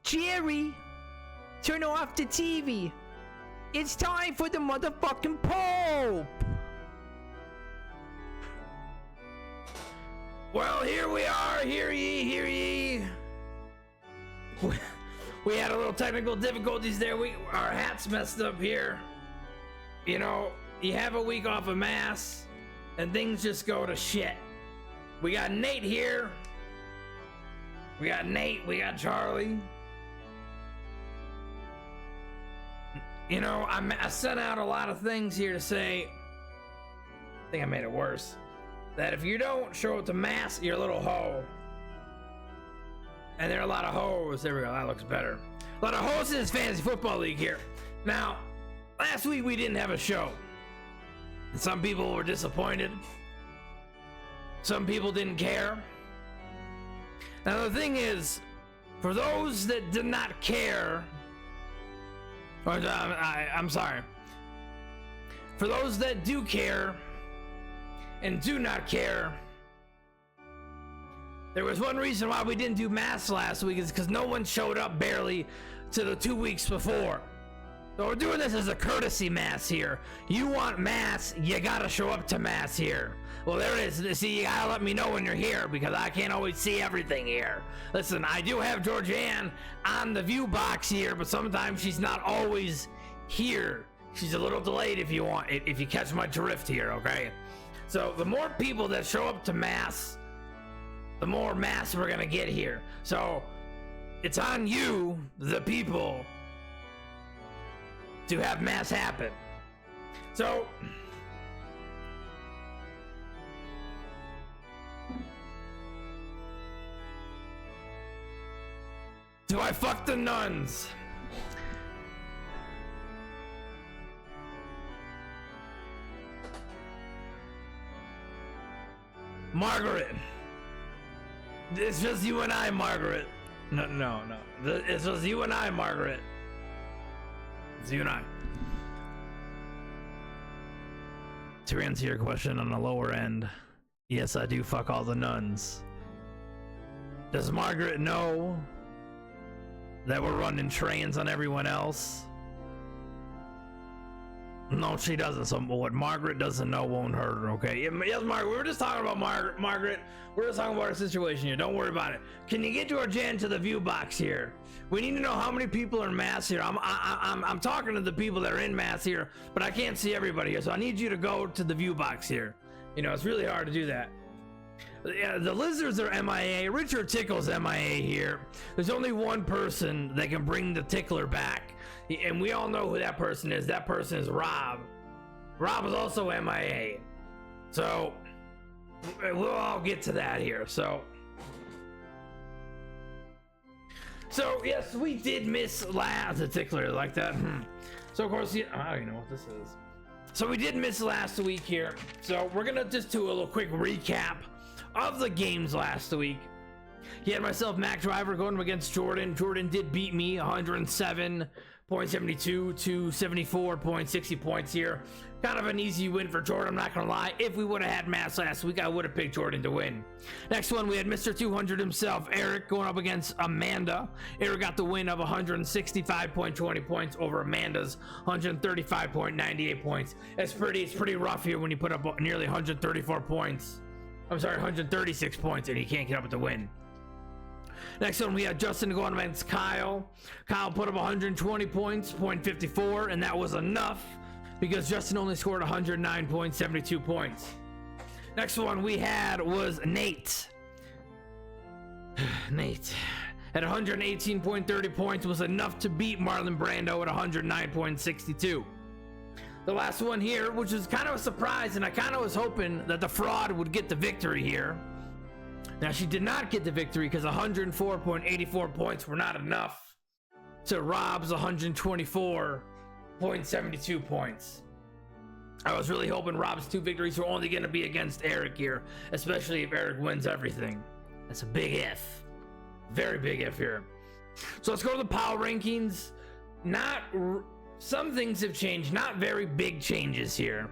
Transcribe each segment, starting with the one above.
Jerry, turn off the TV. It's time for the motherfucking Pope. Well, here we are. Hear ye, hear ye. We had a little technical difficulties there. Our hat's messed up here. You know, you have a week off of mass, and things just go to shit. We got Nate here. We got Nate. We got Charlie. You know, I sent out a lot of things here to say, I think I made it worse, that if you don't show up to mass, you're a little hoe. And there are a lot of hoes. There we go, that looks better. A lot of hoes in this fantasy football league here. Now, last week we didn't have a show. And some people were disappointed. Some people didn't care. Now the thing is, for those that did not care, I'm sorry. For those that do care and do not care, there was one reason why we didn't do mass last week is because no one showed up barely to the 2 weeks before. So we're doing this as a courtesy mass here. You want mass, you gotta show up to mass here. Well, there it is. See, you gotta let me know when you're here because I can't always see everything here. Listen, I do have Georgianne on the view box here, but sometimes she's not always here. She's a little delayed if you catch my drift here, okay? So the more people that show up to mass, the more mass we're gonna get here. So it's on you, the people, to have mass happen. So do I fuck the nuns? Margaret, it's just you and I, Margaret. No. It's just you and I, Margaret. It's you and I. To answer your question on the lower end, yes, I do fuck all the nuns. Does Margaret know that we're running trains on everyone else? No, she doesn't. So what Margaret doesn't know won't hurt her, okay? Yes, Margaret, we were just talking about Margaret. We're just talking about our situation here. Don't worry about it. Can you get Georgianne to the view box here? We need to know how many people are in mass here. I'm talking to the people that are in mass here, but I can't see everybody here. So I need you to go to the view box here. You know, it's really hard to do that. Yeah, the lizards are MIA. Richard Tickle's MIA here. There's only one person that can bring the tickler back, and we all know who that person is. That person is Rob. Rob is also MIA. So we'll all get to that here. So yes, we did miss last the tickler like that. So of course, I don't even know what this is. So we did miss last week here. So we're gonna just do a little quick recap of the games last week. He had myself, MacDriver, going against Jordan. Jordan did beat me 107.72 to 74.60 points here. Kind of an easy win for Jordan, I'm not gonna lie. If we would have had mass last week, I would have picked Jordan to win. Next one, we had Mr. 200 himself, Eric, going up against Amanda. Eric got the win of 165.20 points over Amanda's 135.98 points. It's pretty rough here when you put up nearly 134 points. I'm sorry, 136 points, and he can't get up with the win. Next one, we had Justin going against Kyle. Kyle put up 120 points, .54, and that was enough because Justin only scored 109.72 points. Next one we had was Nate. Nate at 118.30 points was enough to beat Marlon Brando at 109.62. The last one here, which was kind of a surprise, and I kind of was hoping that the fraud would get the victory here. Now, she did not get the victory because 104.84 points were not enough to Rob's 124.72 points. I was really hoping Rob's 2 victories were only going to be against Eric here, especially if Eric wins everything. That's a big if. Very big if here. So let's go to the power rankings. Some things have changed, not very big changes here.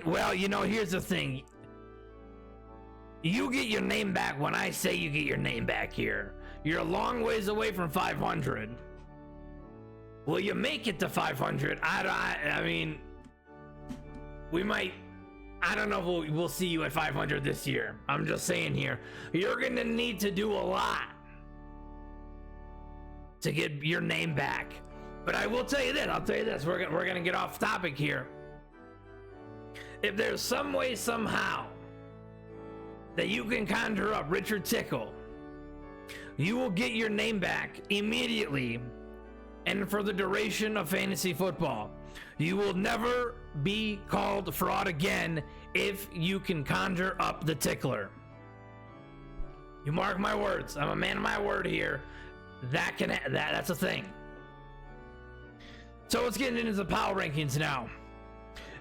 Well, you know, here's the thing. You get your name back when I say you get your name back here. You're a long ways away from 500. Will you make it to 500? I mean, we might. I don't know if we'll see you at 500 this year. I'm just saying here. You're gonna need to do a lot to get your name back. But I will tell you this. I'll tell you this. We're gonna get off topic here. If there's some way somehow that you can conjure up Richard Tickle, you will get your name back immediately and for the duration of fantasy football. You will never be called fraud again if you can conjure up the tickler. You mark my words. I'm a man of my word here. That's a thing. So let's get into the power rankings now.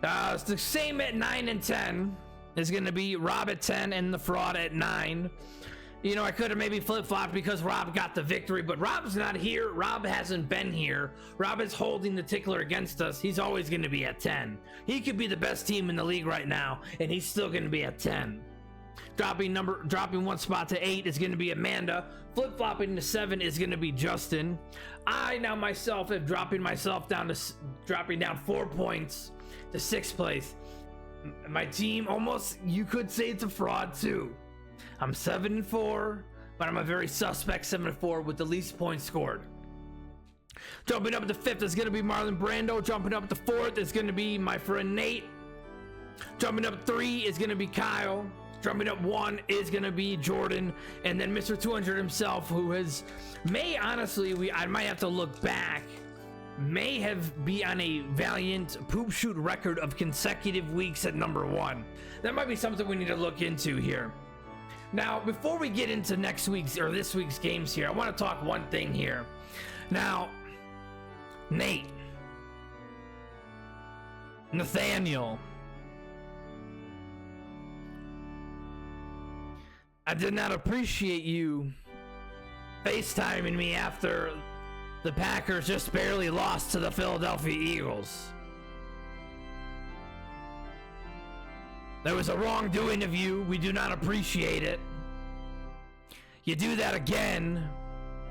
It's the same at 9 and 10. It's going to be Rob at 10 and the fraud at 9. You know, I could have maybe flip-flopped because Rob got the victory, but Rob's not here. Rob hasn't been here. Rob is holding the tickler against us. He's always going to be at 10. He could be the best team in the league right now, and he's still going to be at 10. Dropping one spot to 8 is going to be Amanda. Flip-flopping to 7 is going to be Justin. I now myself am dropping down 4 points to 6th place. My team, almost, you could say it's a fraud too. I'm 7-4, but I'm a very suspect 7-4 with the least points scored. Jumping up to 5th is going to be Marlon Brando. Jumping up to 4th is going to be my friend Nate. Jumping up 3 is going to be Kyle. Jumping up 1 is going to be Jordan. And then Mr. 200 himself, who I might have to look back, may be on a valiant poop shoot record of consecutive weeks at number 1. That might be something we need to look into here. Now, before we get into this week's games here, I want to talk one thing here. Now, Nate, Nathaniel, I did not appreciate you FaceTiming me after the Packers just barely lost to the Philadelphia Eagles. There was a wrongdoing of you. We do not appreciate it. You do that again,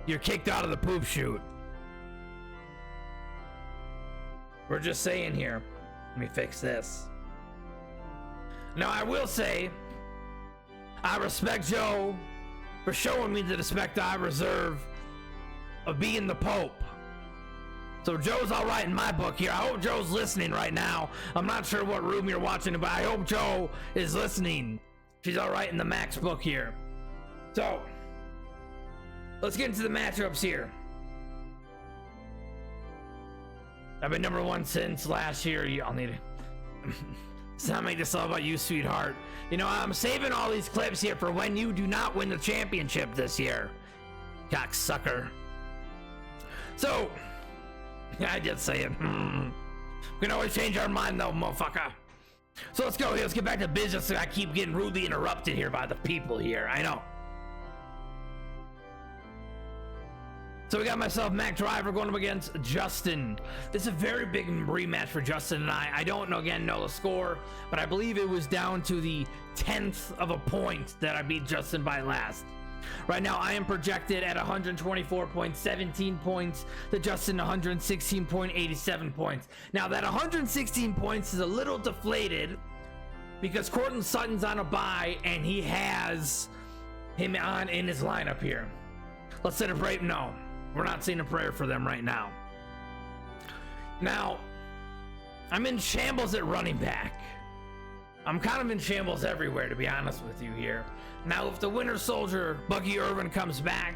you're kicked out of the poop shoot. We're just saying here. Let me fix this. Now, I will say, I respect Joe for showing me the respect I reserve of being the Pope. So Joe's all right in my book here. I hope Joe's listening right now. I'm not sure what room you're watching, but I hope Joe is listening. She's all right in the Max book here. So let's get into the matchups here. I've been number 1 since last year. I'll need it. Let's not make this all about you, sweetheart. You know, I'm saving all these clips here for when you do not win the championship this year. Cocksucker. So, I did say it. We can always change our mind though, motherfucker. So let's go here. Let's get back to business. I keep getting rudely interrupted here by the people here. I know. So we got myself MacDriver going up against Justin. This is a very big rematch for Justin and I. I don't know the score, but I believe it was down to the 10th of a point that I beat Justin by last. Right now, I am projected at 124.17 points to Justin 116.87 points. Now, that 116 points is a little deflated because Courtland Sutton's on a bye and he has him on in his lineup here. Let's say a prayer. No, we're not saying a prayer for them right now. Now, I'm in shambles at running back. I'm kind of in shambles everywhere, to be honest with you here. Now, if the Winter Soldier, Bucky Irvin, comes back,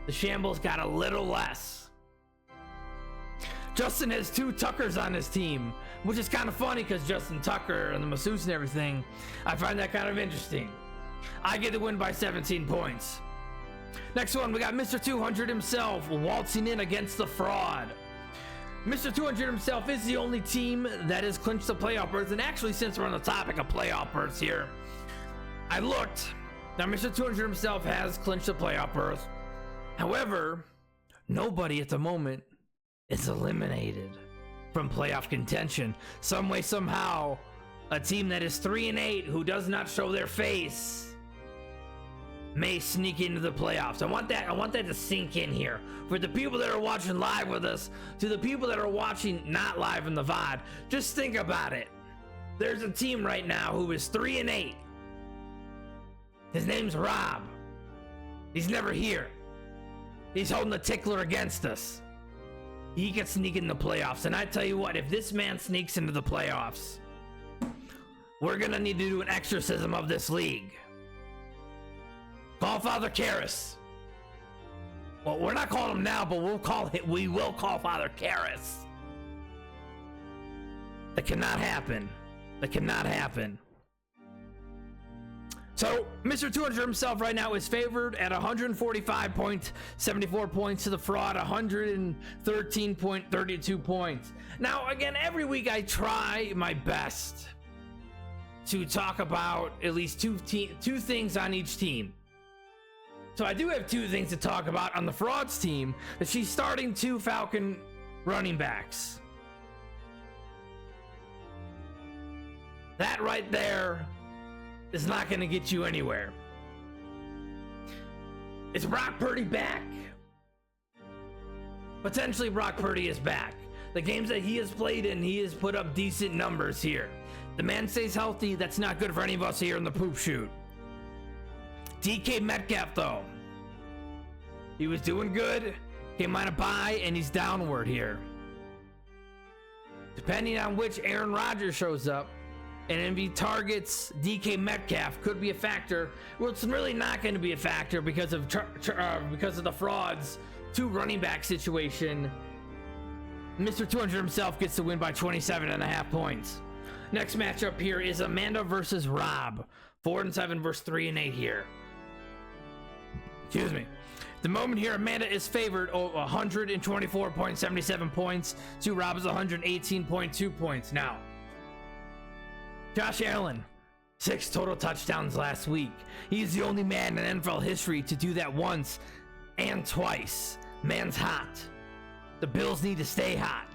the shambles got a little less. Justin has 2 Tuckers on his team, which is kind of funny because Justin Tucker and the masseuse and everything, I find that kind of interesting. I get the win by 17 points. Next one, we got Mr. 200 himself waltzing in against the fraud. Mr. 200 himself is the only team that has clinched the playoff berth, and actually, since we're on the topic of playoff berths here, I looked. Now, Mr. 200 himself has clinched the playoff berth. However, nobody at the moment is eliminated from playoff contention. Some way, somehow, a team that is 3-8 who does not show their face may sneak into the playoffs. I want that to sink in here. For the people that are watching live with us, to the people that are watching not live in the VOD, just think about it. There's a team right now who is 3-8. His name's Rob. He's never here. He's holding the tickler against us. He can sneak in the playoffs. And I tell you what, if this man sneaks into the playoffs, we're gonna need to do an exorcism of this league. Call Father Karras. Well, we're not calling him now, but we will call Father Karras. That cannot happen. That cannot happen. So, Mr. 200 himself right now is favored at 145.74 points to the fraud, 113.32 points. Now, again, every week I try my best to talk about at least two things on each team. So I do have two things to talk about on the frauds team, that she's starting 2 Falcon running backs. That right there is not going to get you anywhere. Is Brock Purdy back? Potentially Brock Purdy is back. The games that he has played in, he has put up decent numbers here. The man stays healthy, that's not good for any of us here in the poop shoot. DK Metcalf though, he was doing good, came on a bye, and he's downward here. Depending on which Aaron Rodgers shows up, and if he targets DK Metcalf, could be a factor. Well, it's really not going to be a factor because of the frauds 2 running back situation. Mr. 200 himself gets the win by 27.5 points. Next matchup here is Amanda versus Rob. 4-7 versus 3-8 here. Excuse me. The moment here, Amanda is favored 124.77 points to Rob's 118.2 points. Now, Josh Allen, 6 total touchdowns last week. He's the only man in NFL history to do that once and twice. Man's hot. The Bills need to stay hot.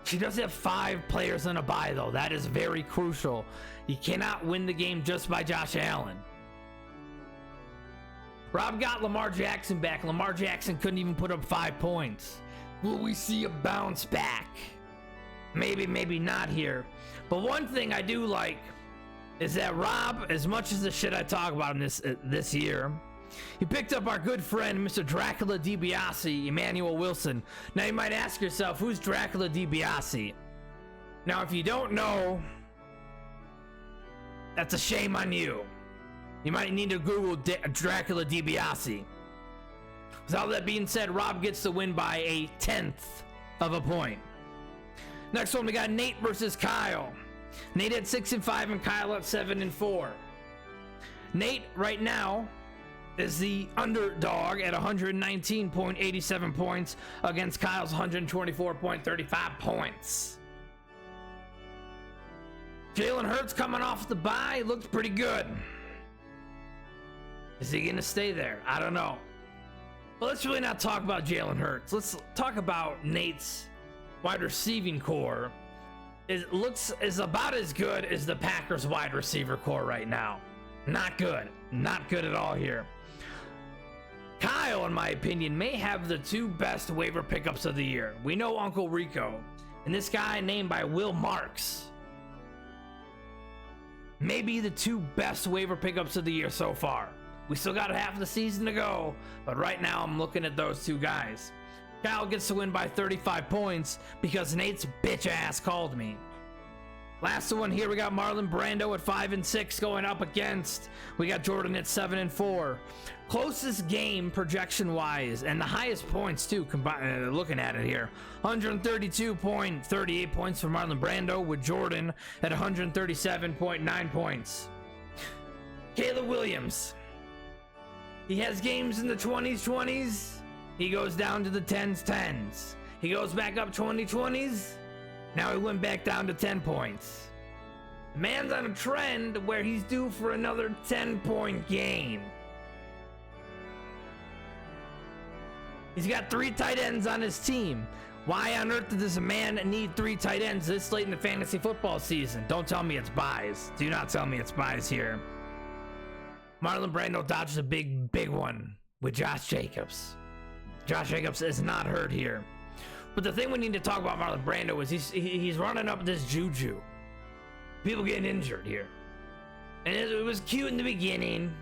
She does have 5 players on a bye, though. That is very crucial. You cannot win the game just by Josh Allen. Rob got Lamar Jackson back. Lamar Jackson couldn't even put up 5 points. Will we see a bounce back? Maybe, maybe not here. But one thing I do like is that Rob, as much as the shit I talk about him this year, he picked up our good friend, Mr. Dracula DiBiase, Emmanuel Wilson. Now you might ask yourself, who's Dracula DiBiase? Now, if you don't know, that's a shame on you. You might need to Google Dracula DiBiase. With all that being said, Rob gets the win by 1/10 of a point. Next one, we got Nate versus Kyle. Nate at 6-5 and Kyle at 7-4. Nate right now is the underdog at 119.87 points against Kyle's 124.35 points. Jalen Hurts coming off the bye, looked pretty good. Is he gonna stay there? I don't know. But let's really not talk about Jalen Hurts. Let's talk about Nate's wide receiving core. It is about as good as the Packers wide receiver core right now. Not good. Not good at all here. Kyle, in my opinion, may have the 2 best waiver pickups of the year. We know Uncle Rico, and this guy named by Will Marks. Maybe the 2 best waiver pickups of the year so far. We still got half the season to go, but right now I'm looking at those 2 guys. Kyle gets to win by 35 points because Nate's bitch ass called me. Last one here, we got Marlon Brando at 5-6 going up against. We got Jordan at 7-4. Closest game projection wise, and the highest points too. Looking at it here, 132.38 points for Marlon Brando, with Jordan at 137.9 points. Caleb Williams, he has games in the 20s. He goes down to the 10s. He goes back up 20s. Now he went back down to 10 points. The man's on a trend where he's due for another 10-point game. He's got 3 tight ends on his team. Why on earth does a man need 3 tight ends this late in the fantasy football season? Don't tell me it's buys. Do not tell me it's buys here. Marlon Brando dodged a big one with Josh Jacobs. Josh Jacobs is not hurt here. But the thing we need to talk about Marlon Brando is he's running up this juju. People getting injured here. And it was cute in the beginning.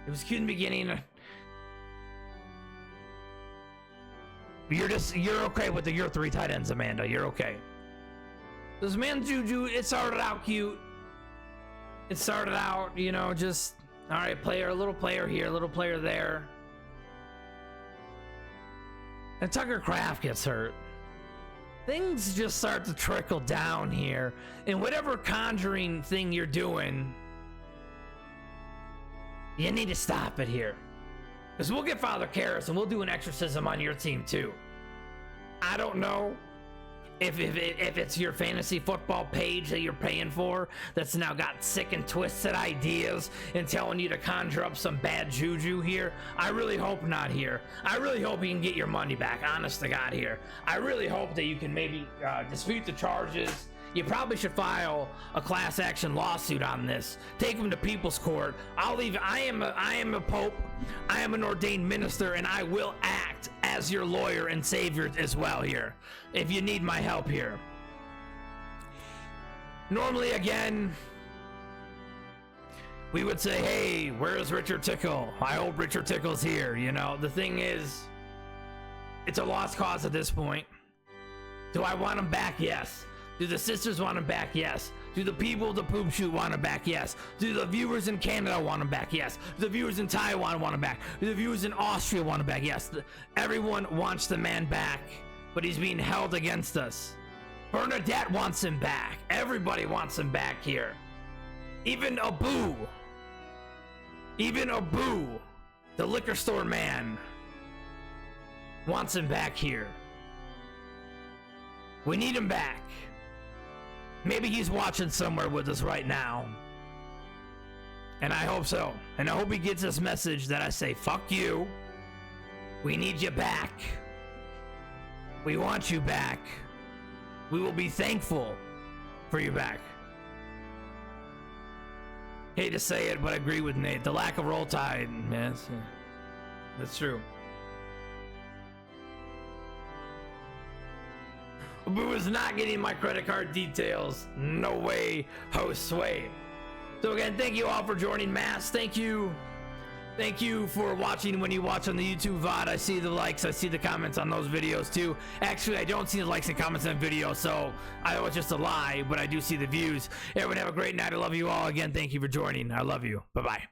It was cute in the beginning. You're okay with your 3 tight ends, Amanda. You're okay. This man Juju, it started out cute. It started out, you know, just all right, a little player here, a little player there. And Tucker Kraft gets hurt. Things just start to trickle down here. And whatever conjuring thing you're doing, you need to stop it here. Because we'll get Father Karras and we'll do an exorcism on your team too. I don't know if it's your fantasy football page that you're paying for that's now got sick and twisted ideas and telling you to conjure up some bad juju here. I really hope not here. I really hope you can get your money back, honest to God here. I really hope that you can maybe dispute the charges. You probably should file a class action lawsuit on this. Take them to people's court. I'll leave. I am a pope. I am an ordained minister, and I will act as your lawyer and savior as well here, if you need my help here. Normally, again, we would say, hey, where's Richard Tickle? I hope Richard Tickle's here. You know, the thing is, it's a lost cause at this point. Do I want him back? Yes. Do the sisters want him back? Yes. Do the people of the poop shoot want him back? Yes. Do the viewers in Canada want him back? Yes. Do the viewers in Taiwan want him back? Do the viewers in Austria want him back? Yes. Everyone wants the man back, but he's being held against us. Bernadette wants him back. Everybody wants him back here. Even Abu, the liquor store man, wants him back here. We need him back. Maybe he's watching somewhere with us right now. And I hope so. And I hope he gets this message that I say, fuck you. We need you back. We want you back. We will be thankful for you back. Hate to say it, but I agree with Nate. The lack of roll tide, yes, that's true. Boo is not getting my credit card details. No way, Josue. So again, thank you all for joining Mass. Thank you for watching. When you watch on the YouTube VOD, I see the likes, I see the comments on those videos too. Actually, I don't see the likes and comments on video, so I know it's just a lie, but I do see the views. Everyone have a great night. I love you all. Again, thank you for joining. I love you. Bye-bye.